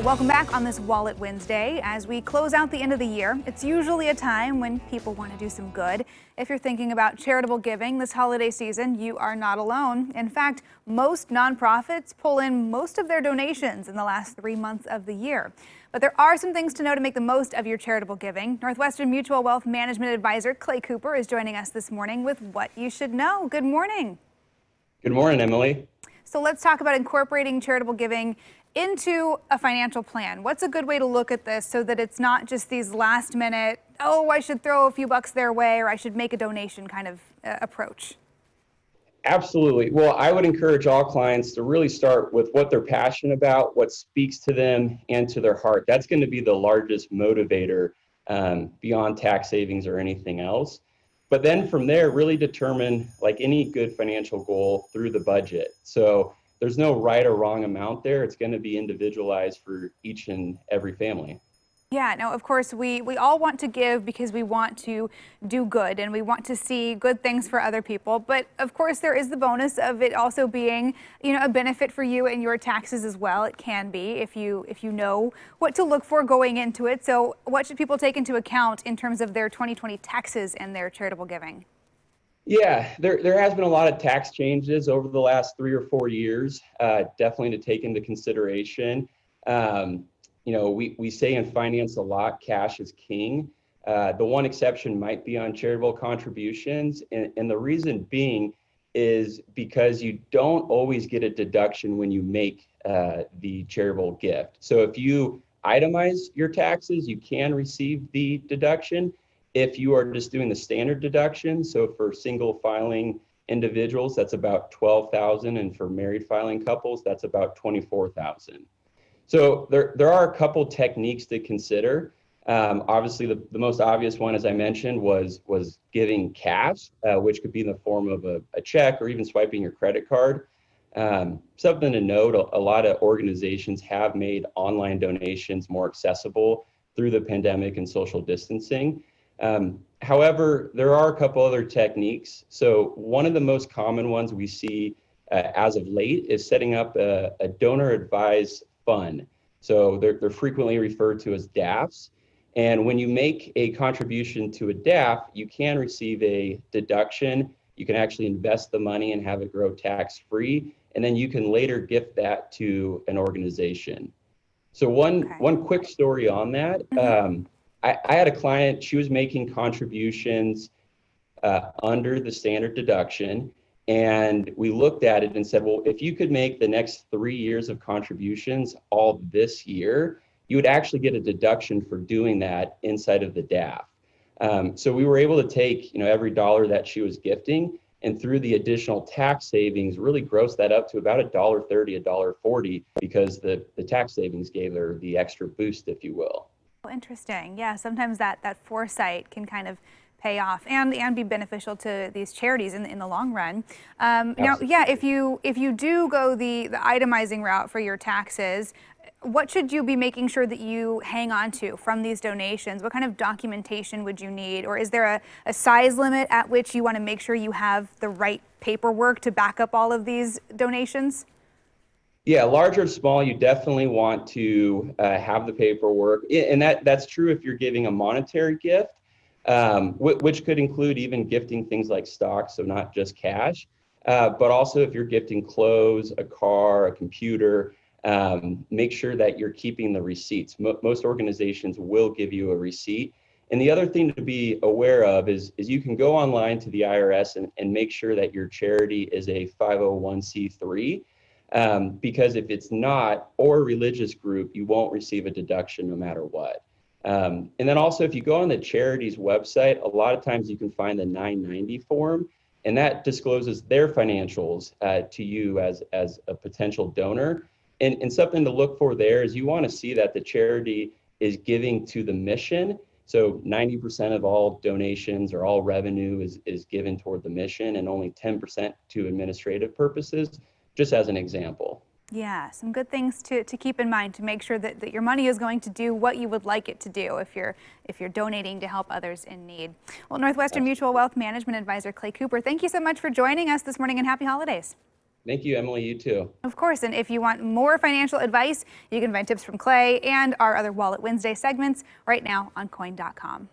Welcome back on this Wallet Wednesday. As we close out the end of the year, it's usually a time when people want to do some good. If you're thinking about charitable giving this holiday season, you are not alone. In fact, most nonprofits pull in most of their donations in the last 3 months of the year. But there are some things to know to make the most of your charitable giving. Northwestern Mutual Wealth Management Advisor Clay Cooper is joining us this morning with what you should know. Good morning. Good morning, Emily. So let's talk about incorporating charitable giving into a financial plan. What's a good way to look at this so that it's not just these last minute, oh, I should throw a few bucks their way or I should make a donation kind of approach? Absolutely. Well, I would encourage all clients to really start with what they're passionate about, what speaks to them and to their heart. That's going to be the largest motivator beyond tax savings or anything else. But then from there, really determine, like any good financial goal, through the budget. So there's no right or wrong amount there. It's going to be individualized for each and every family. Yeah, no, of course, we all want to give because we want to do good and we want to see good things for other people. But of course, there is the bonus of it also being, a benefit for you and your taxes as well. It can be if you know what to look for going into it. So what should people take into account in terms of their 2020 taxes and their charitable giving? Yeah, there has been a lot of tax changes over the last 3 or 4 years, definitely to take into consideration. We say in finance a lot, cash is king. The one exception might be on charitable contributions. And the reason being is because you don't always get a deduction when you make the charitable gift. So if you itemize your taxes, you can receive the deduction. If you are just doing the standard deduction, so for single filing individuals, that's about $12,000, and for married filing couples, that's about $24,000. So there are a couple techniques to consider. Obviously, the most obvious one, as I mentioned, was giving cash, which could be in the form of a check or even swiping your credit card. Something to note, a lot of organizations have made online donations more accessible through the pandemic and social distancing. However, there are a couple other techniques. So one of the most common ones we see as of late is setting up a donor advised fund. So they're frequently referred to as DAFs. And when you make a contribution to a DAF, you can receive a deduction. You can actually invest the money and have it grow tax-free. And then you can later gift that to an organization. So one quick story on that. I had a client, she was making contributions under the standard deduction. And we looked at it and said, well, if you could make the next 3 years of contributions all this year, you would actually get a deduction for doing that inside of the DAF. So we were able to take every dollar that she was gifting, and through the additional tax savings, really gross that up to about $1.30, $1.40, because the tax savings gave her the extra boost, if you will. Interesting. Yeah, sometimes that foresight can kind of pay off and be beneficial to these charities in the long run. Now, yeah, if you do go the itemizing route for your taxes, what should you be making sure that you hang on to from these donations? What kind of documentation would you need? Or is there a size limit at which you want to make sure you have the right paperwork to back up all of these donations? Yeah, large or small, you definitely want to have the paperwork. And that's true if you're giving a monetary gift, which could include even gifting things like stocks, so not just cash, but also if you're gifting clothes, a car, a computer, make sure that you're keeping the receipts. Most organizations will give you a receipt. And the other thing to be aware of is you can go online to the IRS and make sure that your charity is a 501c3. Because if it's not, or a religious group, you won't receive a deduction no matter what. And then also, if you go on the charity's website, a lot of times you can find the 990 form, and that discloses their financials to you as a potential donor. And something to look for there is you want to see that the charity is giving to the mission. So 90% of all donations or all revenue is given toward the mission, and only 10% to administrative purposes, just as an example. Yeah, some good things to keep in mind to make sure that your money is going to do what you would like it to do if you're donating to help others in need. Well, Northwestern Mutual Wealth Management Advisor Clay Cooper, thank you so much for joining us this morning, and happy holidays. Thank you, Emily. You too. Of course, and if you want more financial advice, you can find tips from Clay and our other Wallet Wednesday segments right now on coin.com.